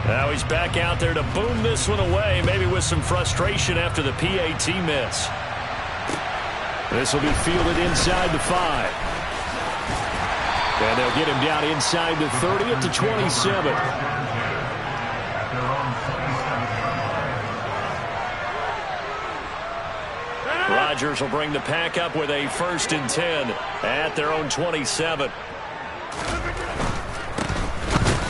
Now he's back out there to boom this one away, maybe with some frustration after the PAT miss. This will be fielded inside the 5. And they'll get him down inside the 30 at the 27. Rodgers will bring the pack up with a 1st and 10 at their own 27.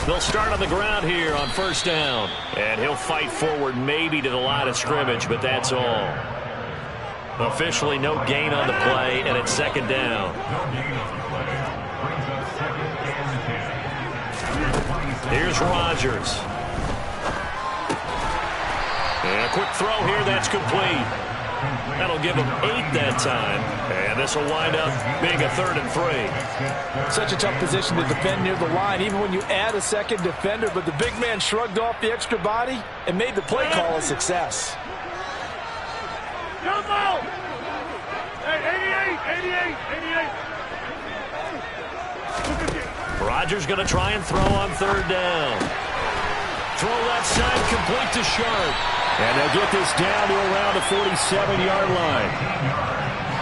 They'll start on the ground here on 1st down. And he'll fight forward maybe to the line of scrimmage, but that's all. Officially no gain on the play, and it's 2nd down. Here's Rodgers. And a quick throw here, that's complete. That'll give him 8 that time. And this will wind up being a 3rd and 3. Such a tough position to defend near the line, even when you add a second defender. But the big man shrugged off the extra body and made the play call a success. Jump out! Hey, 88! Rodgers going to try and throw on 3rd down. Throw that side complete to Sharp. And they'll get this down to around the 47-yard line.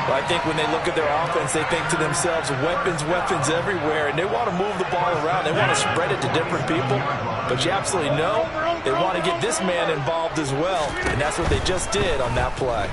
Well, I think when they look at their offense, they think to themselves, weapons everywhere, and they want to move the ball around. They want to spread it to different people. But you absolutely know they want to get this man involved as well, and that's what they just did on that play.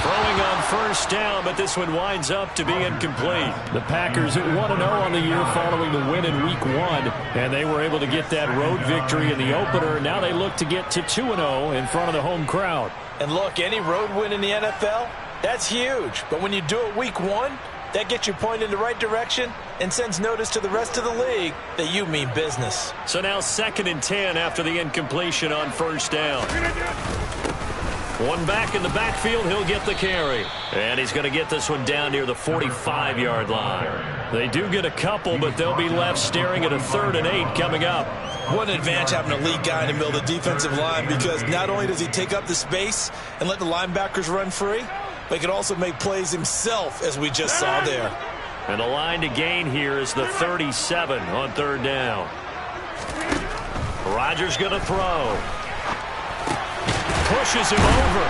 Throwing on 1st down, but this one winds up to be incomplete. The Packers at 1-0 on the year following the win in Week 1, and they were able to get that road victory in the opener. Now they look to get to 2-0 in front of the home crowd. And look, any road win in the NFL, that's huge. But when you do it Week 1, that gets you pointed in the right direction and sends notice to the rest of the league that you mean business. So now 2nd and 10 after the incompletion on 1st down. One back in the backfield, he'll get the carry. And he's going to get this one down near the 45-yard line. They do get a couple, but they'll be left staring at a 3rd and 8 coming up. What an advantage having a lead guy in the middle of the defensive line, because not only does he take up the space and let the linebackers run free, but he can also make plays himself, as we just saw there. And the line to gain here is the 37 on 3rd down. Rodgers going to throw. Pushes him over.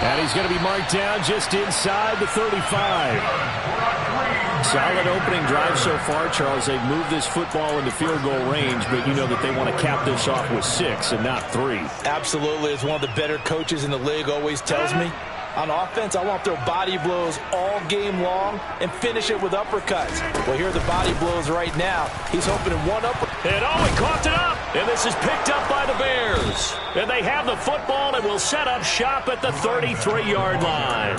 And he's going to be marked down just inside the 35. Solid opening drive so far, Charles. They've moved this football into field goal range, but you know that they want to cap this off with 6 and not 3. Absolutely. As one of the better coaches in the league always tells me, on offense, I want their body blows all game long and finish it with uppercuts. Well, here are the body blows right now. He's hoping in one uppercut. And he coughed it up. And this is picked up by the Bears. And they have the football and will set up shop at the 33-yard line.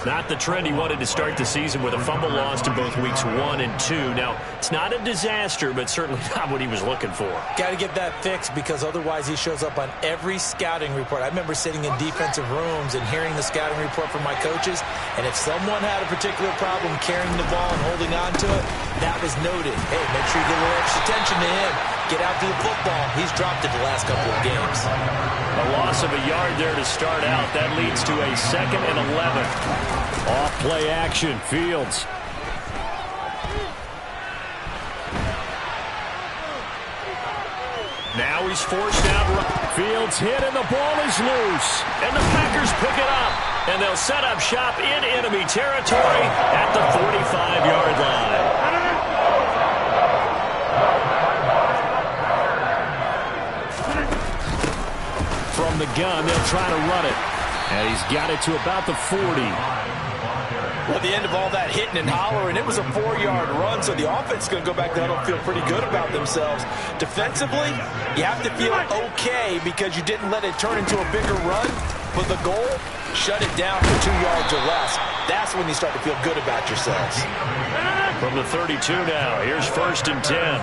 Not the trend he wanted to start the season with a fumble lost in both weeks 1 and 2. Now, it's not a disaster, but certainly not what he was looking for. Got to get that fixed, because otherwise he shows up on every scouting report. I remember sitting in defensive rooms and hearing the scouting report from my coaches, and if someone had a particular problem carrying the ball and holding on to it, that was noted. Hey, make sure you get a little extra attention to him. Get out to the football. He's dropped it the last couple of games. A loss of a yard there to start out. That leads to a 2nd and 11. Off play action. Fields. Now he's forced out. Fields hit and the ball is loose. And the Packers pick it up. And they'll set up shop in enemy territory at the 45-yard line. From the gun, they'll try to run it. And he's got it to about the 40. Well, at the end of all that hitting and hollering, it was a 4-yard run, so the offense is going to go back down and feel pretty good about themselves. Defensively, you have to feel okay because you didn't let it turn into a bigger run, but the goal, shut it down for 2 yards or less. That's when you start to feel good about yourselves. From the 32 now, here's 1st and 10.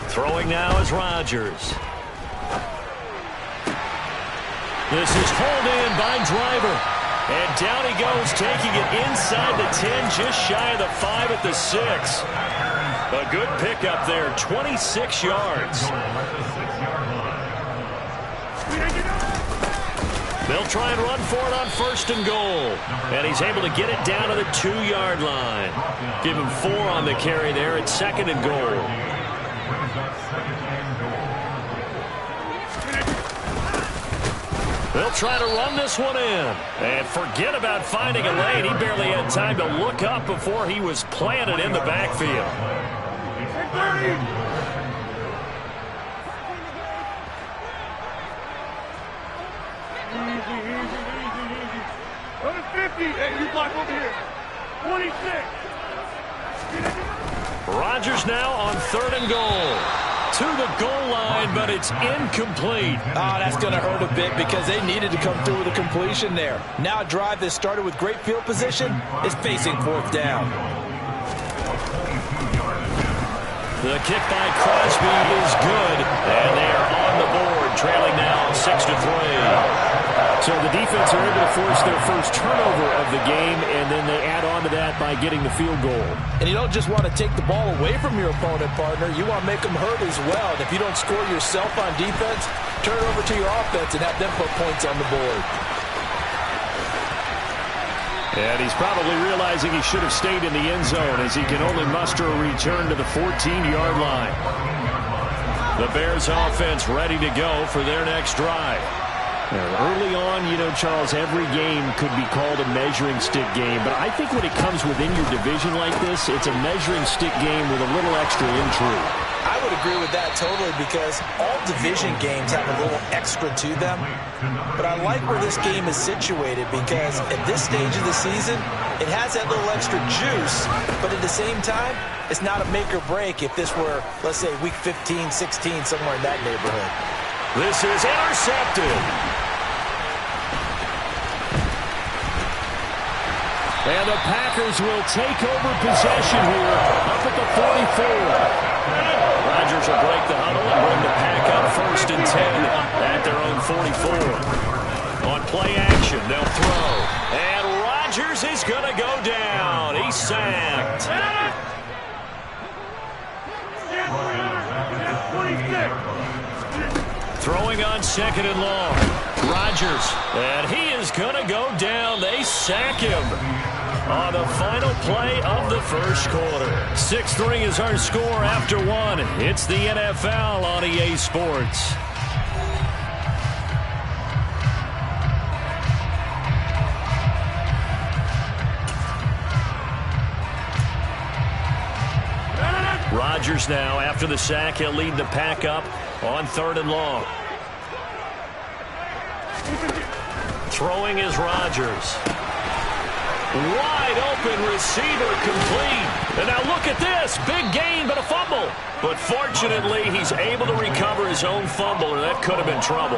Throwing now is Rodgers. This is hauled in by Driver. And down he goes, taking it inside the 10, just shy of the 5 at the 6. A good pickup there, 26 yards. They'll try and run for it on 1st and goal. And he's able to get it down to the 2-yard line. Give him 4 on the carry there at 2nd and goal. They'll try to run this one in. And forget about finding a lane. He barely had time to look up before he was planted in the backfield. Go to 50. Hey, you block over here. 26. Rodgers now on 3rd and goal. To the goal line, but it's incomplete. Oh, that's going to hurt a bit because they needed to come through with a completion there. Now a drive that started with great field position is facing 4th down. The kick by Crosby is good, and they are on the board, trailing now 6-3. So the defense are able to force their first turnover of the game, and then they add on to that by getting the field goal. And you don't just want to take the ball away from your opponent, partner. You want to make them hurt as well. And if you don't score yourself on defense, turn it over to your offense and have them put points on the board. And he's probably realizing he should have stayed in the end zone as he can only muster a return to the 14-yard line. The Bears offense ready to go for their next drive. Early on, you know, Charles, every game could be called a measuring stick game. But I think when it comes within your division like this, it's a measuring stick game with a little extra intrigue. I would agree with that totally because all division games have a little extra to them. But I like where this game is situated because at this stage of the season, it has that little extra juice. But at the same time, it's not a make or break if this were, let's say, week 15, 16, somewhere in that neighborhood. This is intercepted. And the Packers will take over possession here up at the 44. Rodgers will break the huddle and bring the Pack up 1st and 10 at their own 44. On play action, they'll throw. And Rodgers is going to go down. He's sacked. 26. Throwing on 2nd and long. Rodgers, and he is going to go down. They sack him on the final play of the 1st quarter. 6-3 is our score after 1. It's the NFL on EA Sports. Rodgers now, after the sack, he'll lead the Pack up on 3rd and long. Throwing is Rodgers. Wide open receiver complete. And now look at this. Big gain, but a fumble. But fortunately, he's able to recover his own fumble, or that could have been trouble.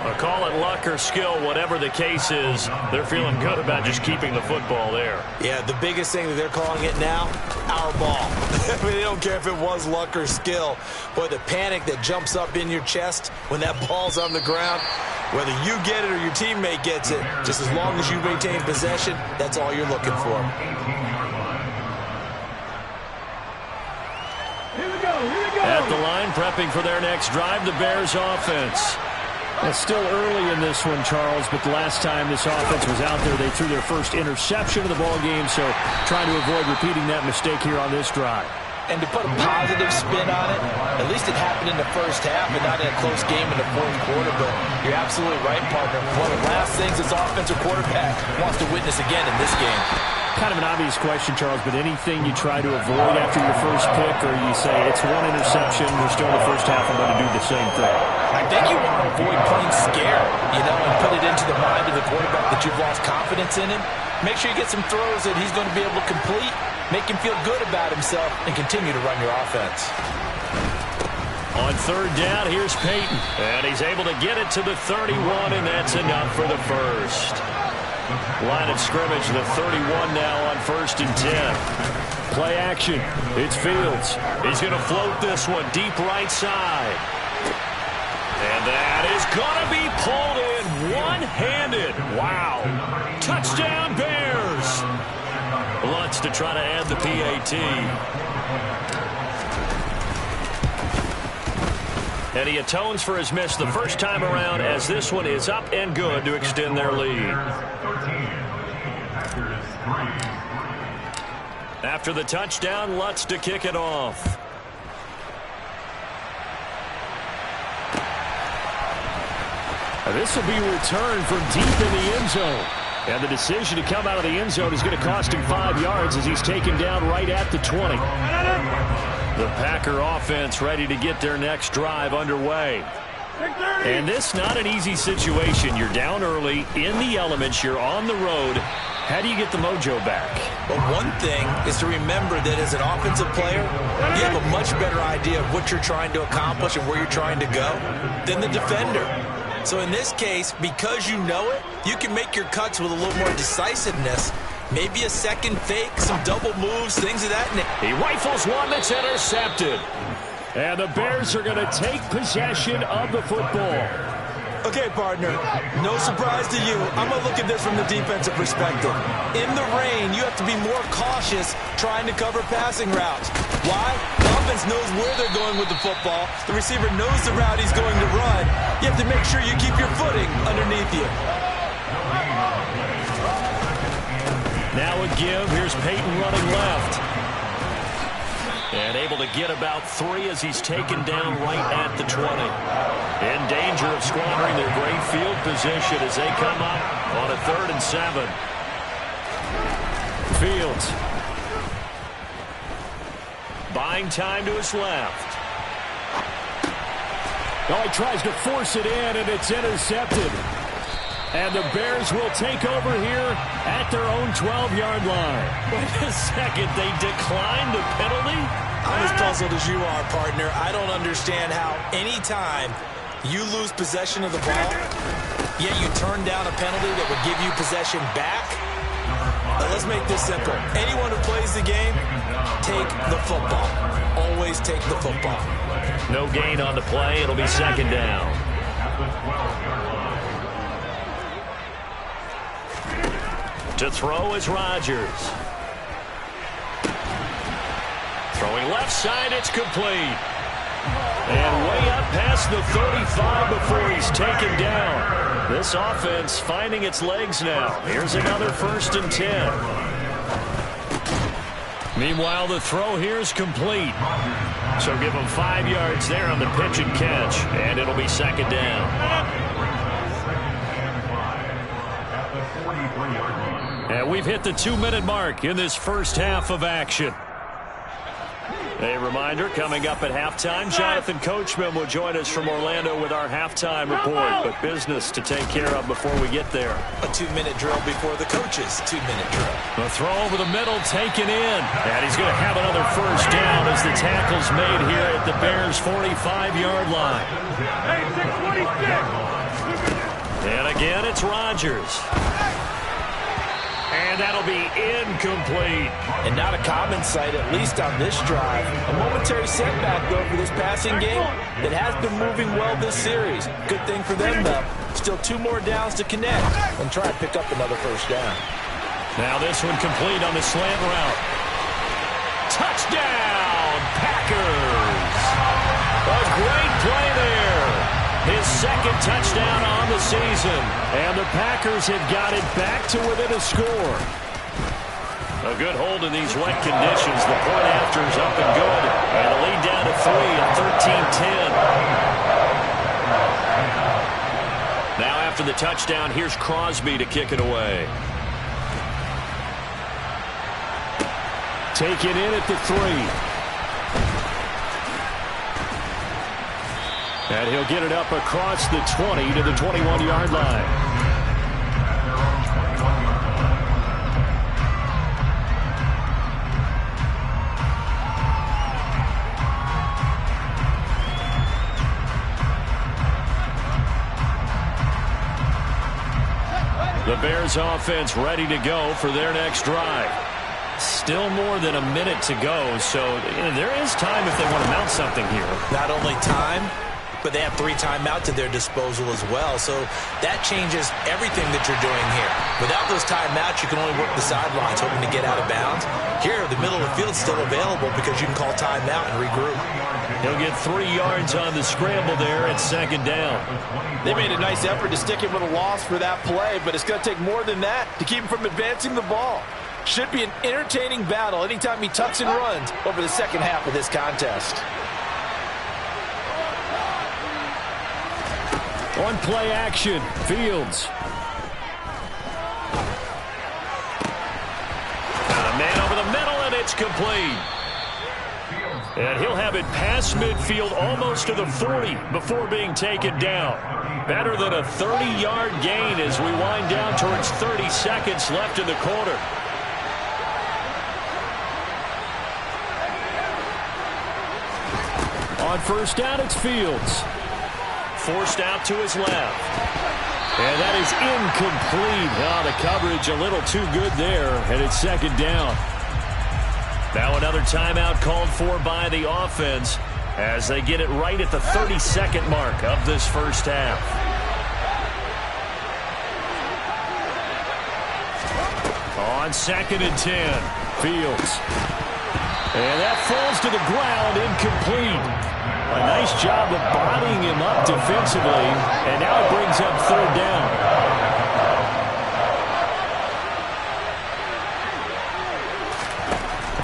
Or call it luck or skill, whatever the case is, they're feeling good about just keeping the football there. Yeah, the biggest thing that they're calling it now, our ball. I mean, they don't care if it was luck or skill. Boy, the panic that jumps up in your chest when that ball's on the ground, whether you get it or your teammate gets it, just as long as you maintain possession, that's all you're looking for. At the line, prepping for their next drive, the Bears offense. It's still early in this one, Charles, but the last time this offense was out there, they threw their first interception of the ball game, so trying to avoid repeating that mistake here on this drive. And to put a positive spin on it, at least it happened in the 1st half and not in a close game in the 4th quarter, but you're absolutely right, partner. One of the last things this offensive quarterback wants to witness again in this game. Kind of an obvious question, Charles, but anything you try to avoid after your first pick, or you say it's one interception, we're still in the 1st half, I'm going to do the same thing? I think you want to avoid playing scared, you know, and put it into the mind of the quarterback that you've lost confidence in him. Make sure you get some throws that he's going to be able to complete, make him feel good about himself, and continue to run your offense. On 3rd down, here's Peyton, and he's able to get it to the 31, and that's enough for the first. Line of scrimmage, the 31 now on 1st and 10. Play action. It's Fields. He's going to float this one deep right side. And that is going to be pulled in one-handed. Wow. Touchdown, Bears. Lutz to try to add the PAT. And he atones for his miss the first time around, as this one is up and good to extend their lead. After the touchdown, Lutz to kick it off. This will be returned from deep in the end zone. And the decision to come out of the end zone is going to cost him 5 yards as he's taken down right at the 20. The Packer offense ready to get their next drive underway. And this not an easy situation. You're down early, in the elements, you're on the road. How do you get the mojo back? Well, one thing is to remember that as an offensive player, you have a much better idea of what you're trying to accomplish and where you're trying to go than the defender. So in this case, because you know it, you can make your cuts with a little more decisiveness. Maybe a second fake, some double moves, things of that nature. He rifles one that's intercepted. And the Bears are going to take possession of the football. Okay, partner, no surprise to you. I'm going to look at this from the defensive perspective. In the rain, you have to be more cautious trying to cover passing routes. Why? The offense knows where they're going with the football. The receiver knows the route he's going to run. You have to make sure you keep your footing underneath you. Now a give. Here's Peyton running left. And able to get about 3 as he's taken down right at the 20. In danger of squandering their great field position as they come up on a 3rd and 7. Fields. Buying time to his left. Oh, he tries to force it in, and it's intercepted. And the Bears will take over here at their own 12-yard line. Wait a second, they declined the penalty? I'm as puzzled as you are, partner. I don't understand how any time you lose possession of the ball, yet you turn down a penalty that would give you possession back. But let's make this simple. Anyone who plays the game, take the football. Always take the football. No gain on the play. It'll be 2nd down. To throw is Rodgers. Throwing left side, it's complete. And way up past the 35 before he's taken down. This offense finding its legs now. Here's another 1st and 10. Meanwhile, the throw here is complete. So give him 5 yards there on the pitch and catch. And it'll be 2nd down. And we've hit the 2-minute mark in this first half of action. A reminder, coming up at halftime, Jonathan Coachman will join us from Orlando with our halftime report. But business to take care of before we get there. A 2-minute drill before the coach's 2-minute drill. A throw over the middle taken in. And he's going to have another 1st down as the tackle's made here at the Bears' 45-yard line. And again, it's Rodgers. And that'll be incomplete. And not a common sight, at least on this drive. A momentary setback, though, for this passing game that has been moving well this series. Good thing for them, though. Still 2 more downs to connect and try and pick up another 1st down. Now this one complete on the slant route. Touchdown, Packers. A great play there. His 2nd touchdown on the season. And the Packers have got it back to within a score. A good hold in these wet conditions. The point after is up and good. And a lead down to 3 at 13-10. Now after the touchdown, here's Crosby to kick it away. Taken in at the 3. And he'll get it up across the 20 to the 21-yard line. The Bears offense ready to go for their next drive. Still more than a minute to go, so there is time if they want to mount something here. Not only time, but they have 3 timeouts at their disposal as well. So that changes everything that you're doing here. Without those timeouts, you can only work the sidelines hoping to get out of bounds. Here, the middle of the field's still available because you can call timeout and regroup. He'll get 3 yards on the scramble there at 2nd down. They made a nice effort to stick him with a loss for that play, but it's going to take more than that to keep him from advancing the ball. Should be an entertaining battle anytime he tucks and runs over the second half of this contest. On play action, Fields. Got a man over the middle, and it's complete. And he'll have it past midfield almost to the 40 before being taken down. Better than a 30-yard gain as we wind down towards 30 seconds left in the quarter. On first down, it's Fields. Forced out to his left. And that is incomplete. Oh, the coverage a little too good there, and it's 2nd down. Now another timeout called for by the offense as they get it right at the 30-second mark of this first half. On 2nd and 10, Fields. And that falls to the ground, incomplete. A nice job of bodying him up defensively, and now it brings up 3rd down.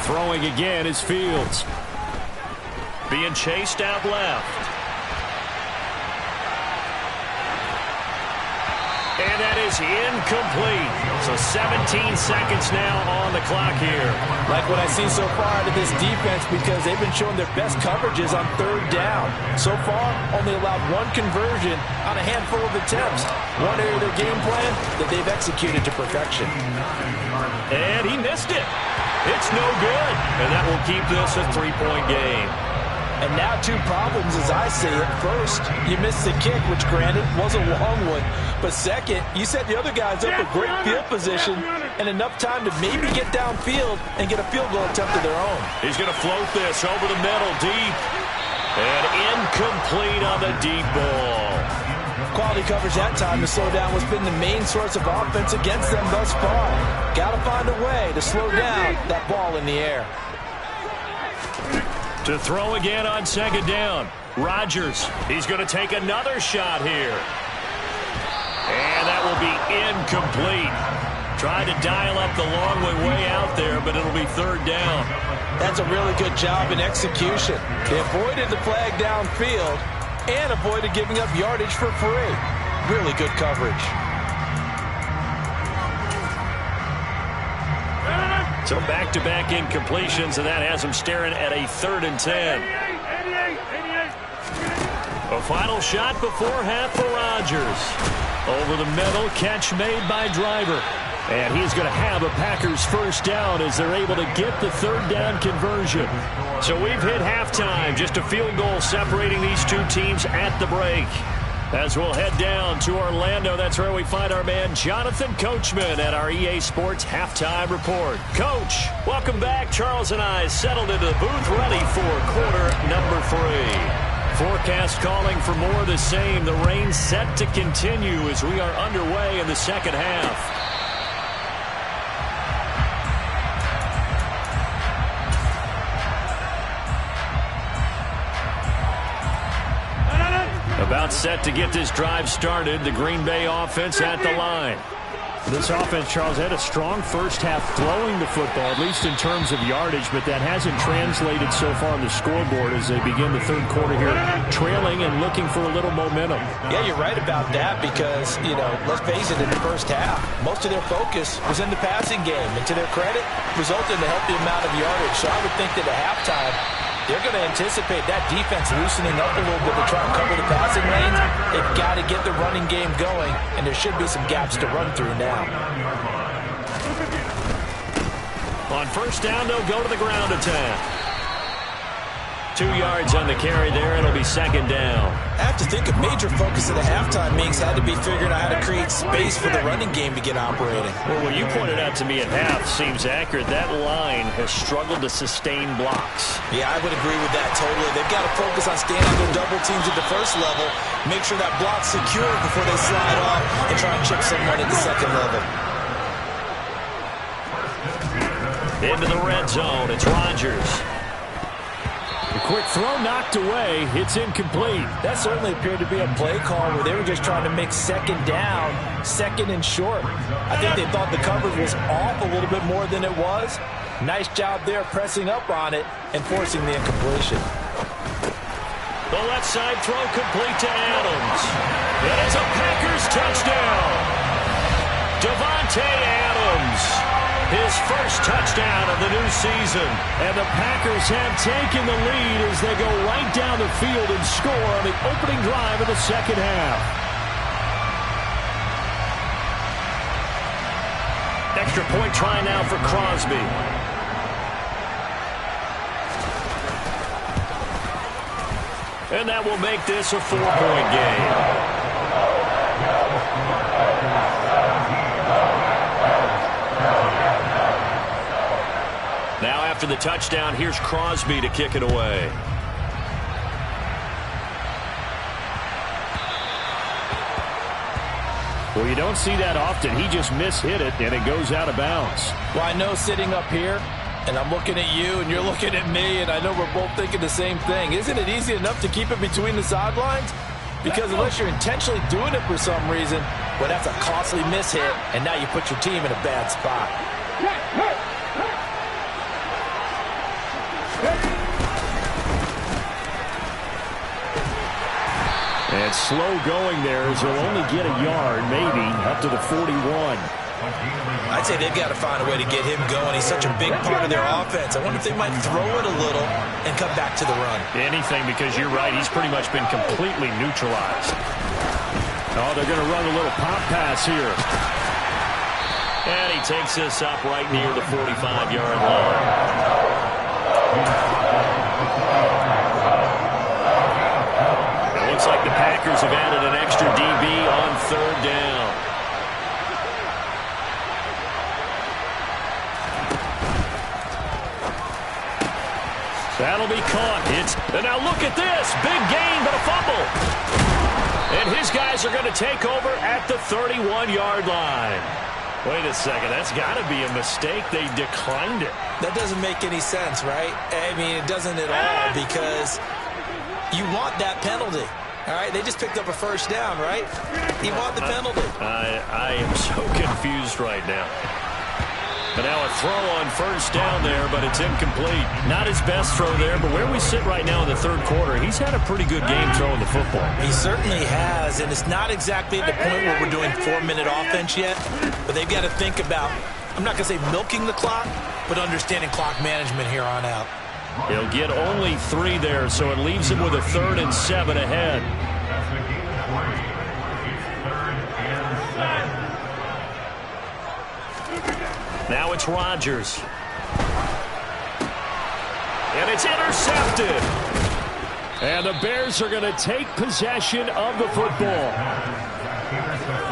Throwing again is Fields. Being chased out left. And that is incomplete. So 17 seconds now on the clock here. Like what I've seen so far out of this defense because they've been showing their best coverages on 3rd down. So far, only allowed 1 conversion on a handful of attempts. One area of their game plan that they've executed to perfection. And he missed it. It's no good. And that will keep this a 3-point game. And now 2 problems as I see it. First, you missed the kick, which granted was a long one. But second, you set the other guys up with great field position and enough time to maybe get downfield and get a field goal attempt of their own. He's going to float this over the middle deep. And incomplete on the deep ball. Quality coverage that time to slow down what's been the main source of offense against them thus far. Got to find a way to slow down that ball in the air. To throw again on 2nd down. Rodgers, he's going to take another shot here. And that will be incomplete. Tried to dial up the long way out there, but it'll be 3rd down. That's a really good job in execution. They avoided the flag downfield and avoided giving up yardage for free. Really good coverage. So back-to-back incompletions, and that has them staring at a 3rd and 10. A final shot before half for Rodgers. Over the middle, catch made by Driver. And he's going to have a Packers first down as they're able to get the 3rd down conversion. So we've hit halftime, just a field goal separating these 2 teams at the break. As we'll head down to Orlando, that's where we find our man Jonathan Coachman at our EA Sports Halftime Report. Coach, welcome back. Charles and I settled into the booth ready for quarter number 3. Forecast calling for more of the same. The rain set to continue as we are underway in the second half. About set to get this drive started. The Green Bay offense at the line. This offense, Charles, had a strong first half throwing the football, at least in terms of yardage, but that hasn't translated so far on the scoreboard as they begin the 3rd quarter here, trailing and looking for a little momentum. Yeah, you're right about that because, let's face it, in the first half, most of their focus was in the passing game. And to their credit, resulted in a healthy amount of yardage. So I would think that at halftime, they're going to anticipate that defense loosening up a little bit to try and cover the passing lanes. They've got to get the running game going, and there should be some gaps to run through now. On first down, they'll go to the ground attack. 2 yards on the carry there. It'll be second down. I have to think a major focus of the halftime meetings had to be figuring out how to create space for the running game to get operating. Well, what you pointed out to me at half seems accurate. That line has struggled to sustain blocks. Yeah, I would agree with that totally. They've got to focus on staying on their double teams at the first level, make sure that block's secure before they slide off and try and chip someone at the second level. Into the red zone, it's Rodgers. A quick throw knocked away. It's incomplete. That certainly appeared to be a play call where they were just trying to make second down, second and short. I think they thought the coverage was off a little bit more than it was. Nice job there pressing up on it and forcing the incompletion. The left side throw complete to Adams. It is a Packers touchdown. Davante Adams. His first touchdown of the new season. And the Packers have taken the lead as they go right down the field and score on the opening drive of the second half. Extra point try now for Crosby. And that will make this a 4-point game. Now after the touchdown, here's Crosby to kick it away. Well, you don't see that often. He just mishit it, and it goes out of bounds. Well, I know sitting up here, and I'm looking at you, and you're looking at me, and I know we're both thinking the same thing. Isn't it easy enough to keep it between the sidelines? Because unless you're intentionally doing it for some reason, well, that's a costly mishit, and now you put your team in a bad spot. And slow going there as he'll only get a yard, maybe, up to the 41. I'd say they've got to find a way to get him going. He's such a big part of their offense. I wonder if they might throw it a little and come back to the run. Anything, because you're right. He's pretty much been completely neutralized. Oh, they're going to run a little pop pass here. And he takes this up right near the 45-yard line. It looks like the Packers have added an extra DB on third down. That'll be caught. And now look at this. Big gain, but a fumble. And his guys are going to take over at the 31-yard line. Wait a second. That's got to be a mistake. They declined it. That doesn't make any sense, right? I mean, it doesn't at all, because you want that penalty. All right, they just picked up a first down, right? You want the penalty. I am so confused right now. But now a throw on first down there, but it's incomplete. Not his best throw there, but where we sit right now in the third quarter, he's had a pretty good game throwing the football. He certainly has, and it's not exactly at the point where we're doing 4-minute offense yet, but they've got to think about, I'm not going to say milking the clock, but understanding clock management here on out. He'll get only 3 there, so it leaves him with a 3rd and 7 ahead. Now it's Rodgers. And it's intercepted. And the Bears are going to take possession of the football.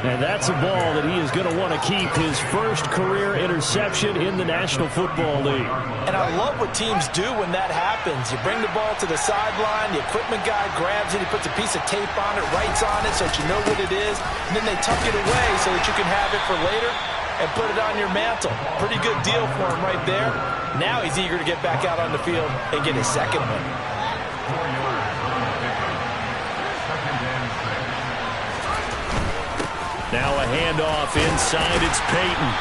And that's a ball that he is going to want to keep, his first career interception in the National Football League. And I love what teams do when that happens. You bring the ball to the sideline, the equipment guy grabs it, he puts a piece of tape on it, writes on it so that you know what it is, and then they tuck it away so that you can have it for later and put it on your mantle. Pretty good deal for him right there. Now he's eager to get back out on the field and get his second one. Now a handoff inside. It's Peyton.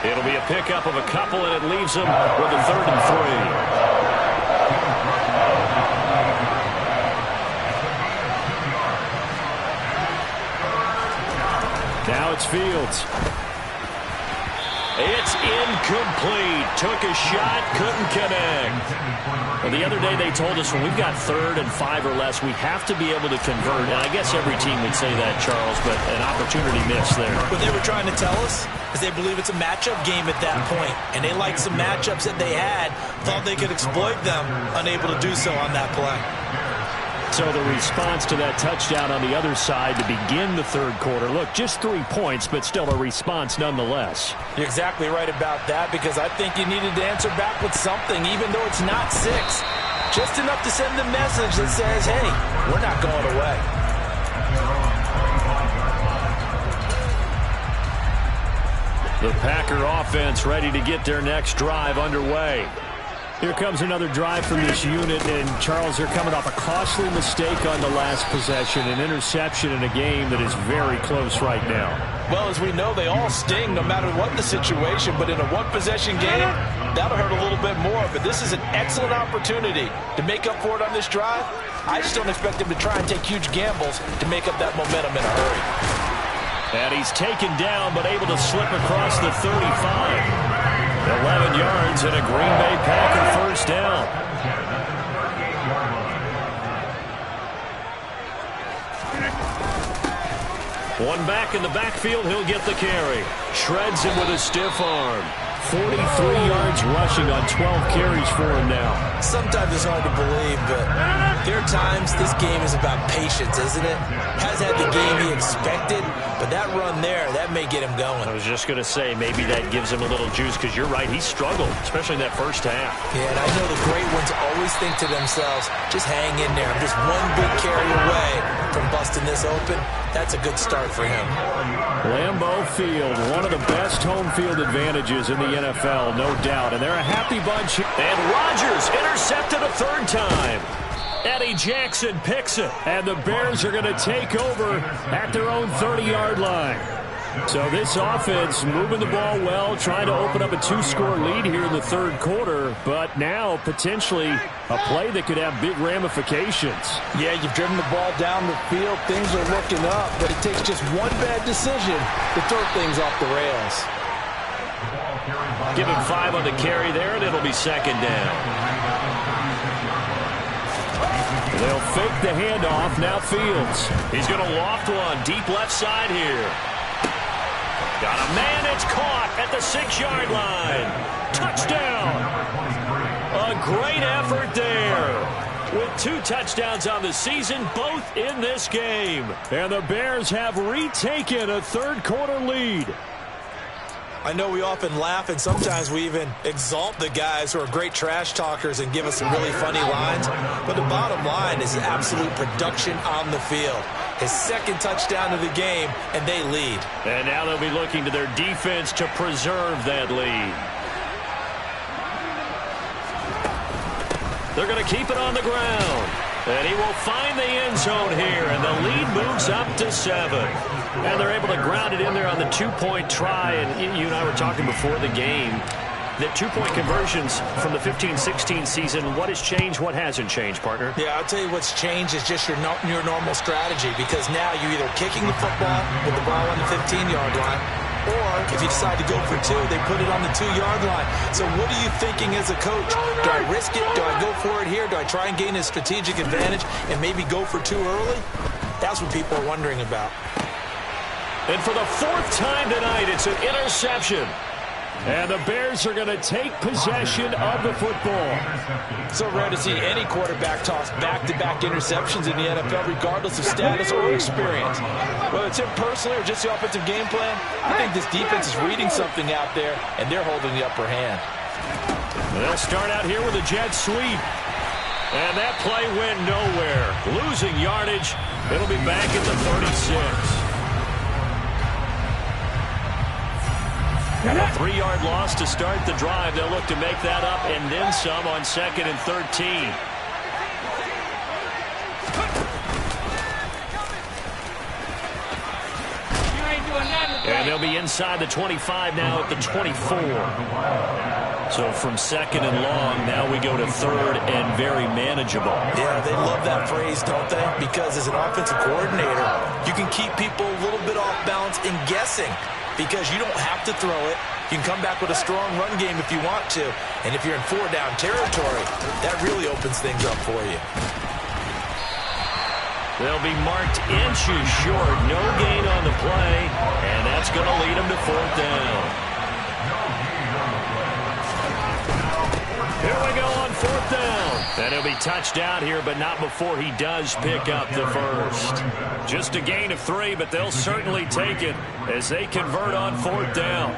It'll be a pickup of a couple, and it leaves him with a 3rd and 3. Now it's Fields. It's incomplete. Took a shot, couldn't connect. Well, the other day they told us when we've got 3rd and 5 or less, we have to be able to convert. And I guess every team would say that, Charles, but an opportunity missed there. What they were trying to tell us is they believe it's a matchup game at that point, and they liked some matchups that they had, thought they could exploit them, unable to do so on that play. So the response to that touchdown on the other side to begin the 3rd quarter. Look, just 3 points, but still a response nonetheless. You're exactly right about that, because I think you needed to answer back with something, even though it's not 6. Just enough to send the message that says, hey, we're not going away. The Packer offense ready to get their next drive underway. Here comes another drive from this unit, and Charles, they're coming off a costly mistake on the last possession, an interception in a game that is very close right now. Well, as we know, they all sting no matter what the situation, but in a one-possession game, that'll hurt a little bit more. But this is an excellent opportunity to make up for it on this drive. I just don't expect them to try and take huge gambles to make up that momentum in a hurry. And he's taken down, but able to slip across the 35. 11 yards and a Green Bay Packer first down. One back in the backfield, he'll get the carry. Shreds him with a stiff arm. 43 yards rushing on 12 carries for him now. Sometimes it's hard to believe, but there are times this game is about patience, isn't it? Has had the game he expected, but that run there, that may get him going. I was just going to say, maybe that gives him a little juice, because you're right, he struggled, especially in that first half. Yeah, and I know the great ones always think to themselves, just hang in there. I'm just one big carry away from busting this open. That's a good start for him. Lambeau Field, one of the best home field advantages in the NFL, no doubt. And they're a happy bunch. And Rodgers intercepted a 3rd time. Eddie Jackson picks it. And the Bears are going to take over at their own 30-yard line. So this offense moving the ball well, trying to open up a 2-score lead here in the 3rd quarter, but now potentially a play that could have big ramifications. Yeah, you've driven the ball down the field. Things are looking up, but it takes just one bad decision to throw things off the rails. Give him 5 on the carry there, and it'll be 2nd down. They'll fake the handoff. Now Fields. He's going to loft one deep left side here. Got a man, it's caught at the 6-yard line. Touchdown. A great effort there. With 2 touchdowns on the season, both in this game. And the Bears have retaken a 3rd quarter lead. I know we often laugh, and sometimes we even exalt the guys who are great trash talkers and give us some really funny lines. But the bottom line is absolute production on the field. His 2nd touchdown of the game, and they lead. And now they'll be looking to their defense to preserve that lead. They're going to keep it on the ground. And he will find the end zone here, and the lead moves up to 7. And they're able to ground it in there on the 2-point try. And you and I were talking before the game that 2-point conversions from the 15-16 season, what has changed, what hasn't changed, partner? Yeah, I'll tell you what's changed is just your normal strategy, because now you're either kicking the football with the ball on the 15-yard line, or if you decide to go for 2, they put it on the 2-yard line. So what are you thinking as a coach? Do I risk it? Do I go for it here? Do I try and gain a strategic advantage and maybe go for 2 early? That's what people are wondering about. And for the 4th time tonight, it's an interception. And the Bears are going to take possession of the football. So rare to see any quarterback toss back-to-back interceptions in the NFL, regardless of status or experience. Whether it's him personally or just the offensive game plan, I think this defense is reading something out there, and they're holding the upper hand. They'll start out here with a jet sweep. And that play went nowhere. Losing yardage. It'll be back at the 36. And a 3-yard loss to start the drive. They'll look to make that up and then some on 2nd and 13. And they'll be inside the 25 now at the 24. So from second and long, now we go to third and very manageable. Yeah, they love that phrase, don't they? Because as an offensive coordinator, you can keep people a little bit off balance and guessing because you don't have to throw it. You can come back with a strong run game if you want to. And if you're in 4-down territory, that really opens things up for you. They'll be marked inches short. No gain on the play. And that's going to lead them to 4th down. Here we go on 4th down. And he'll be touched out here, but not before he does pick up the first. Just a gain of 3, but they'll certainly take it as they convert on 4th down.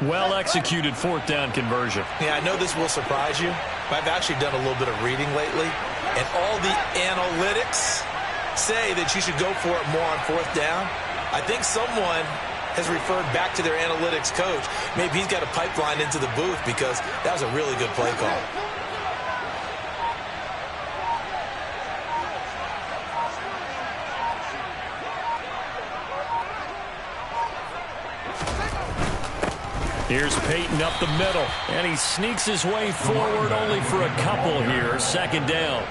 Well-executed 4th down conversion. Yeah, I know this will surprise you, but I've actually done a little bit of reading lately, and all the analytics say that you should go for it more on 4th down. I think someone has referred back to their analytics coach. Maybe he's got a pipeline into the booth because that was a really good play call. Here's Peyton up the middle, and he sneaks his way forward only for a couple here. 2nd down.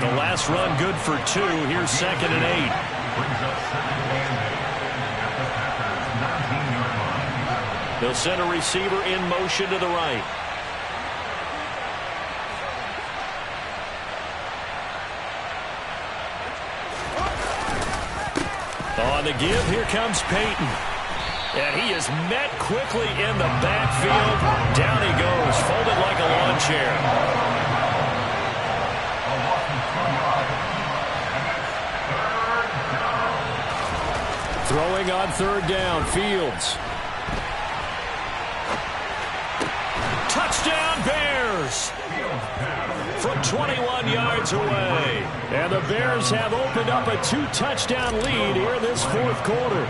The last run good for 2. Here's 2nd and 8. They'll send a receiver in motion to the right. On the give, here comes Peyton. And he is met quickly in the backfield. Down he goes, folded like a lawn chair. Throwing on 3rd down, Fields. Touchdown, Bears! From 21 yards away. And the Bears have opened up a 2-touchdown lead here in this 4th quarter.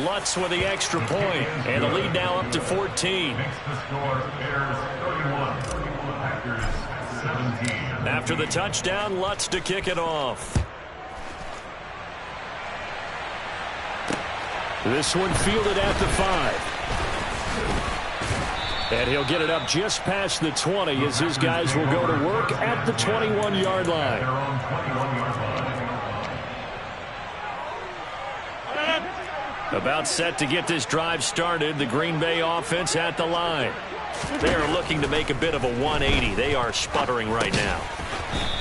Lutz with the extra point, and the lead now up to 14. After the touchdown, Lutz to kick it off. This one fielded at the 5. And he'll get it up just past the 20 as his guys will go to work at the 21-yard line. About set to get this drive started. The Green Bay offense at the line. They are looking to make a bit of a 180. They are sputtering right now.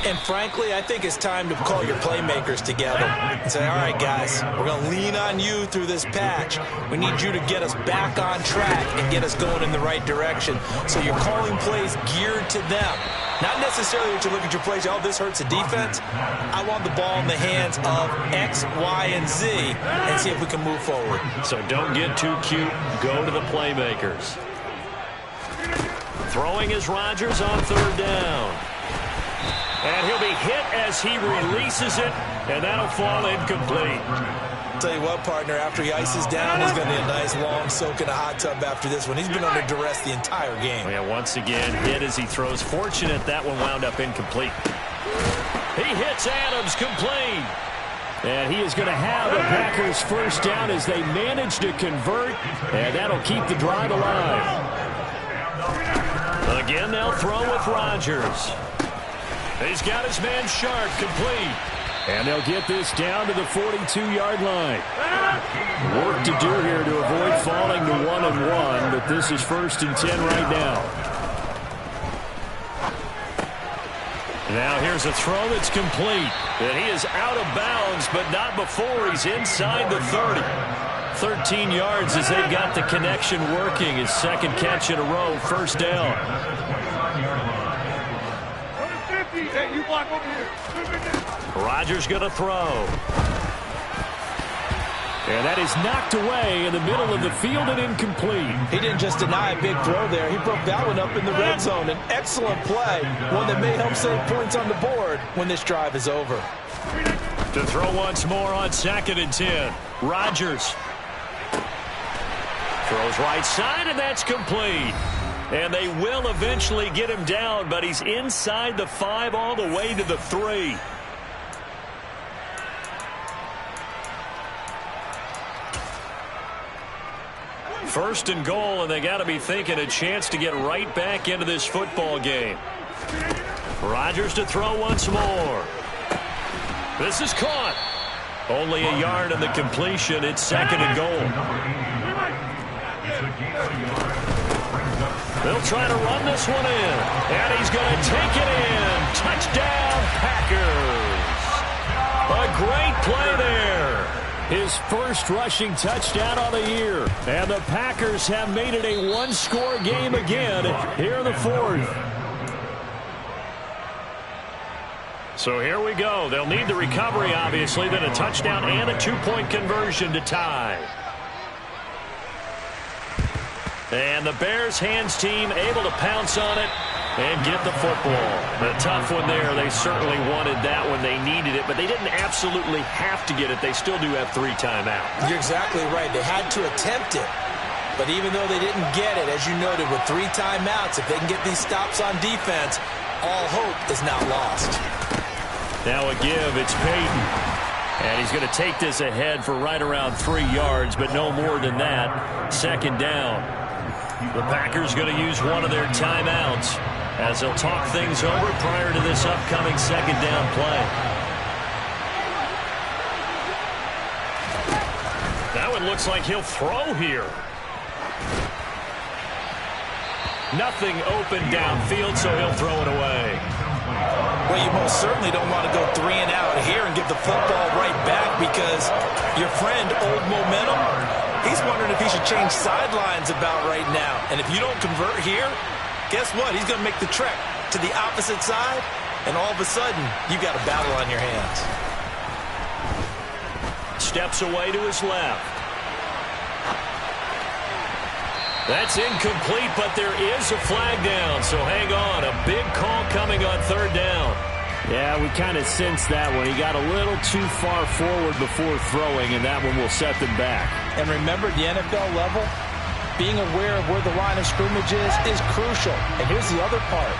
And frankly, I think it's time to call your playmakers together and say, all right, guys, we're going to lean on you through this patch. We need you to get us back on track and get us going in the right direction. So you're calling plays geared to them. Not necessarily that you look at your plays, oh, this hurts the defense. I want the ball in the hands of X, Y, and Z and see if we can move forward. So don't get too cute. Go to the playmakers. Throwing is Rodgers on 3rd down. And he'll be hit as he releases it, and that'll fall incomplete. Tell you what, partner, after he ices down, he's going to need a nice long soak in a hot tub after this one. He's been under duress the entire game. Yeah, once again, hit as he throws. Fortunate that one wound up incomplete. He hits Adams complete. And he is going to have the Packers 1st down as they manage to convert, and that'll keep the drive alive. Again, they'll throw with Rodgers. He's got his man Sharp complete. And they'll get this down to the 42-yard line. Work to do here to avoid falling to 1-1, but this is 1st and 10 right now. Now here's a throw that's complete. And he is out of bounds, but not before he's inside the 30. 13 yards as they've got the connection working. His 2nd catch in a row, 1st down. Hey, you block over here. Rodgers going to throw. And that is knocked away in the middle of the field and incomplete. He didn't just deny a big throw there. He broke that one up in the red zone. An excellent play, one that may help save points on the board when this drive is over. To throw once more on 2nd and 10. Rodgers throws right side, and that's complete. And they will eventually get him down, but he's inside the 5 all the way to the 3. First and goal, and they got to be thinking a chance to get right back into this football game. Rodgers to throw once more. This is caught. Only a yard in the completion. It's second and goal. They'll try to run this one in. And he's going to take it in. Touchdown, Packers. A great play there. His first rushing touchdown on the year. And the Packers have made it a one-score game again here in the fourth. So here we go. They'll need the recovery, obviously, then a touchdown and a two-point conversion to tie. And the Bears hands team able to pounce on it and get the football. A tough one there. They certainly wanted that when they needed it, but they didn't absolutely have to get it. They still do have 3 timeouts. You're exactly right. They had to attempt it. But even though they didn't get it, as you noted, with 3 timeouts, if they can get these stops on defense, all hope is not lost. Now a give. It's Peyton. And he's going to take this ahead for right around 3 yards, but no more than that. Second down. The Packers going to use one of their timeouts as they'll talk things over prior to this upcoming second down play. Now it looks like he'll throw here. Nothing open downfield, so he'll throw it away. Well, you most certainly don't want to go 3 and out here and give the football right back because your friend, Old Momentum, he's wondering if he should change sidelines about right now. And if you don't convert here, guess what? He's going to make the trek to the opposite side, and all of a sudden, you've got a battle on your hands. Steps away to his left. That's incomplete, but there is a flag down, so hang on. A big call coming on third down. Yeah, we kind of sensed that one. He got a little too far forward before throwing, and that one will set them back. And remember, the NFL level, being aware of where the line of scrimmage is crucial. And here's the other part.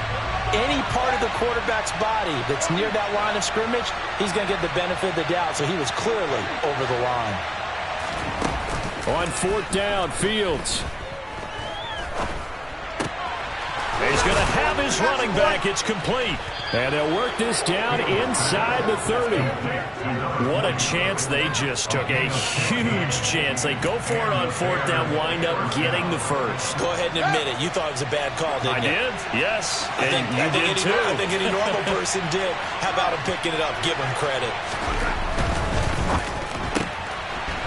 Any part of the quarterback's body that's near that line of scrimmage, he's going to get the benefit of the doubt, so he was clearly over the line. On fourth down, Fields. He's going to have his running back. It's complete. And they'll work this down inside the 30. What a chance they just took. A huge chance. They go for it on fourth down, wind up getting the first. Go ahead and admit it. You thought it was a bad call, didn't you? I did, yes. I think any normal person did. How about him picking it up? Give him credit.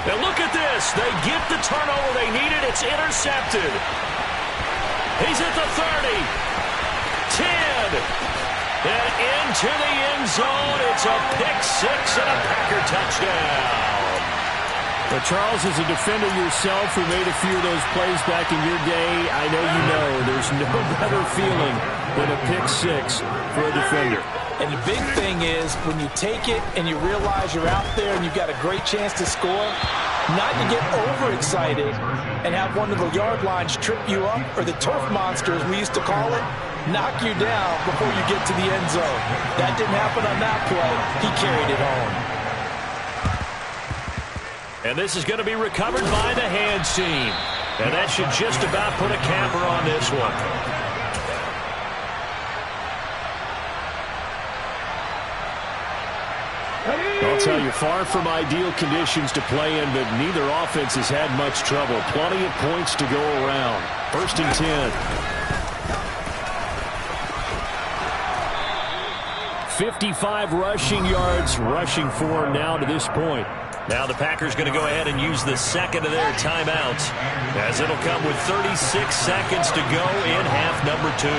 Now look at this. They get the turnover they needed. It's intercepted. He's at the 30. 10. And into the end zone. It's a pick-6 and a Packer touchdown. Well, Charles, as a defender yourself who made a few of those plays back in your day, I know you know there's no better feeling than a pick-6 for a defender. And the big thing is when you take it and you realize you're out there and you've got a great chance to score, not to get overexcited and have one of the yard lines trip you up, or the turf monster, as we used to call it, knock you down before you get to the end zone. That didn't happen on that play. He carried it home. And this is going to be recovered by the hands team. And that should just about put a capper on this one. I'll tell you, far from ideal conditions to play in, but neither offense has had much trouble. Plenty of points to go around. First and 10. 55 rushing yards rushing for him now to this point. Now the Packers going to go ahead and use the second of their timeouts, as it'll come with 36 seconds to go in half number 2.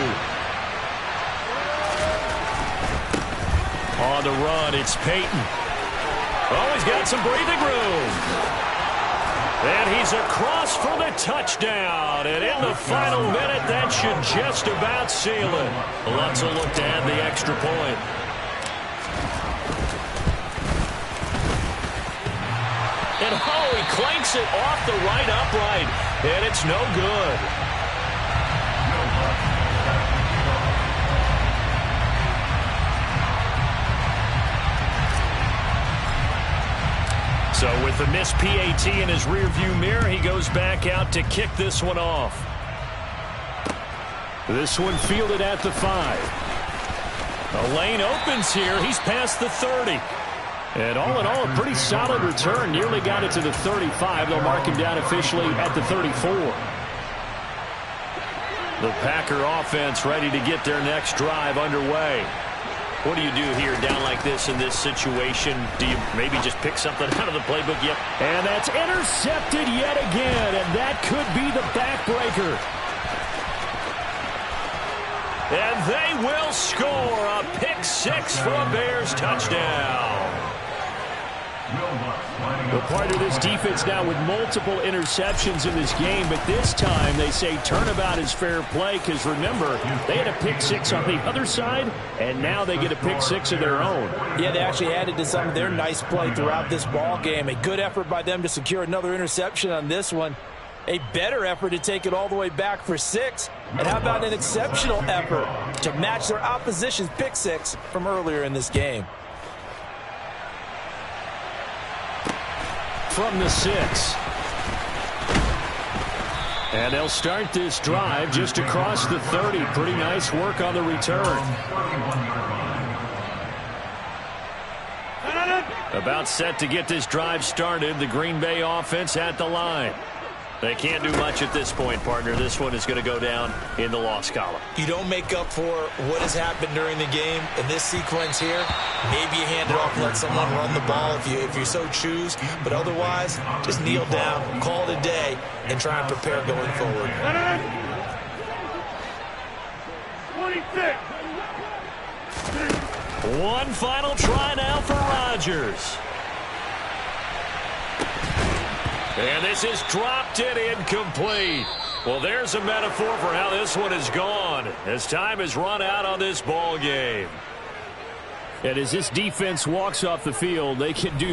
On the run, it's Peyton. Oh, he's got some breathing room. And he's across for the touchdown. And in the final minute, that should just about seal it. Let's look to add the extra point. And oh, he clanks it off the right upright. And it's no good. So with the missed PAT in his rearview mirror, he goes back out to kick this one off. This one fielded at the 5. The lane opens here. He's past the 30. And all in all, a pretty solid return. Nearly got it to the 35. They'll mark him down officially at the 34. The Packer offense ready to get their next drive underway. What do you do here down like this in this situation? Do you maybe just pick something out of the playbook yet? And that's intercepted yet again, and that could be the backbreaker. And they will score a pick-6 for a Bears touchdown. Well, part of this defense now with multiple interceptions in this game, but this time they say turnabout is fair play because, remember, they had a pick-6 on the other side, and now they get a pick-6 of their own. Yeah, they actually added to some of their nice play throughout this ball game. A good effort by them to secure another interception on this one. A better effort to take it all the way back for 6. And how about an exceptional effort to match their opposition's pick-6 from earlier in this game? From the 6. And they'll start this drive just across the 30. Pretty nice work on the return. About set to get this drive started. The Green Bay offense at the line. They can't do much at this point, partner. This one is going to go down in the loss column. You don't make up for what has happened during the game in this sequence here. Maybe you hand it off and let someone run the ball if you so choose. But otherwise, just kneel down, call it a day, and try and prepare going forward. 26. One final try now for Rodgers. And this is dropped and incomplete. Well, there's a metaphor for how this one is gone as time has run out on this ball game. And as this defense walks off the field, they can do